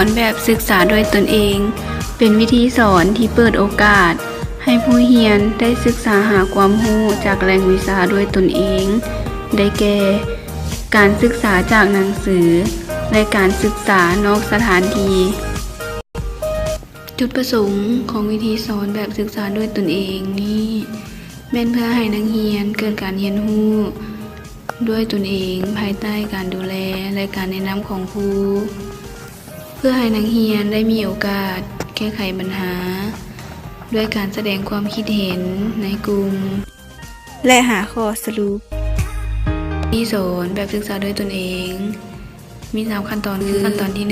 อนแบบศึกษาด้วยตนเอง เป็นวิธีสอนที่เปิดโอกาสให้ผู้เรียนได้ศึกษาหาความรู้จากแหล่งวิชาด้วยตนเอง ได้แก่ การศึกษาจากหนังสือ และการศึกษานอกสถานที่ จุดประสงค์ของวิธีสอนแบบศึกษาด้วยตนเองนี้แม่นเพื่อให้นักเรียนเกิดการเรียนรู้ด้วยตนเองภายใต้การดูแลและการแนะนำของครูเพื่อให้นักเรียนได้มีโอกาสแก้ไขปัญหาด้วยการแสดงความคิดเห็นในกลุ่มและหาข้อสรุปที่สอนแบบศึกษาด้วยตนเองมี3ขั้นตอนคือขั้นตอนที่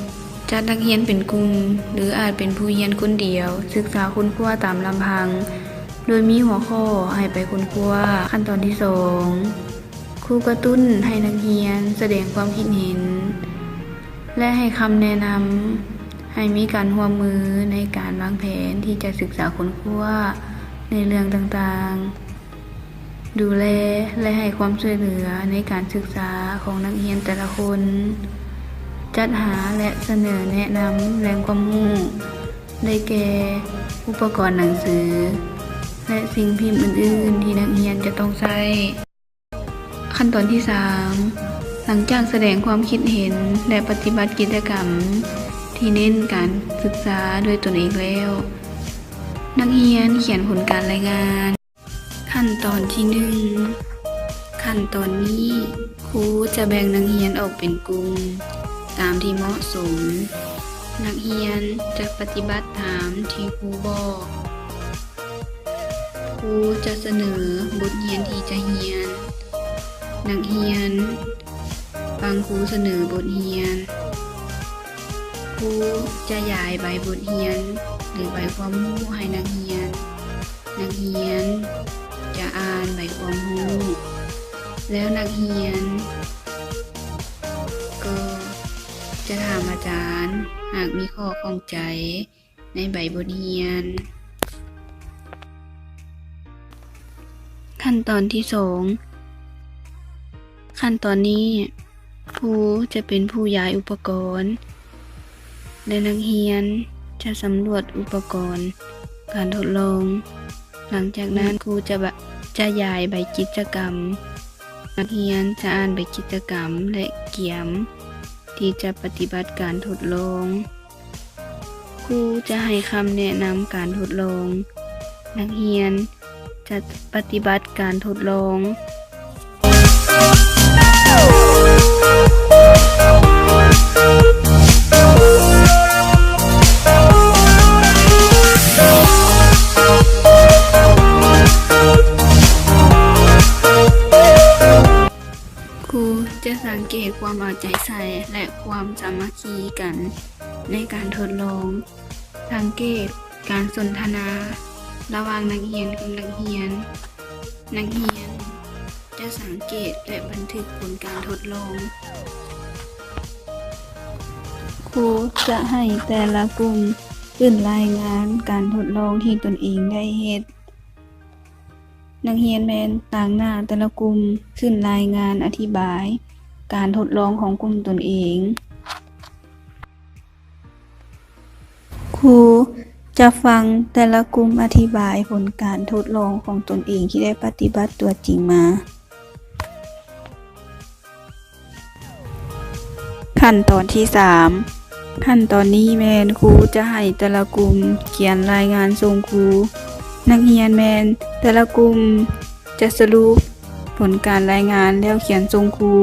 1จัดนักเรียนเป็นกลุ่มหรืออาจเป็นผู้เรียนคนเดียวศึกษาค้นคว้าตามลำพังโดยมีหัวข้อให้ไปค้นคว้าขั้นตอนที่2ครูกระตุ้นให้นักเรียนแสดงความคิดเห็นและให้คำแนะนำให้มีการร่วมมือในการวางแผนที่จะศึกษาค้นคว้าในเรื่องต่างๆดูแลและให้ความช่วยเหลือในการศึกษาของนักเรียนแต่ละคนจัดหาและเสนอแนะนำแหล่งความรู้ได้แก่อุปกรณ์หนังสือและสิ่งพิมพ์อื่นๆที่นักเรียนจะต้องใช้ขั้นตอนที่3หลังจากแสดงความคิดเห็นและปฏิบัติกิจกรรมที่เน้นการศึกษาด้วยตนเองแล้วนักเรียนเขียนผลการรายงานขั้นตอนที่1ขั้นตอนนี้ครูจะแบ่งนักเรียนออกเป็นกลุ่มตามที่เหมาะสมนักเรียนจะปฏิบัติตามที่ครูบอกครูจะเสนอบทเรียนที่จะเรียนนักเรียนฟังครูเสนอบทเรียนครูจะย้ายใบบทเรียนหรือใบความรู้ให้นักเรียนจะอ่านใบความรู้แล้วนักเรียนก็จะถามอาจารย์หากมีข้อข้องใจในใบบทเรียนขั้นตอนที่2ขั้นตอนนี้ครูจะเป็นผู้ย้ายอุปกรณ์และนักเรียนจะสำรวจอุปกรณ์การทดลองหลังจากนั้นครูจะย้ายใบกิจกรรมนักเรียนจะอ่านใบกิจกรรมและเขียนที่จะปฏิบัติการทดลองครูจะให้คำแนะนำการทดลองนักเรียนจะปฏิบัติการทดลองครูจะสังเกตความเอาใจใส่และความสามัคคีกันในการทดลองสังเกตการสนทนาระหว่างนักเรียนกับนักเรียนจะสังเกตและบันทึกผลการทดลองครูจะให้แต่ละกลุ่มขึ้นรายงานการทดลองที่ตนเองได้เฮ็ดนักเรียนแม่นต่างหน้าแต่ละกลุ่มขึ้นรายงานอธิบายการทดลองของกลุ่มตนเองครูจะฟังแต่ละกลุ่มอธิบายผลการทดลองของตนเองที่ได้ปฏิบัติตัวจริงมาขั้นตอนที่3ขั้นตอนนี้แม่นครูจะให้แต่ละกลุ่มเขียนรายงานส่งครูนักเรียนแม่นแต่ละกลุ่มจะสรุปผลการรายงานแล้วเขียนส่งครู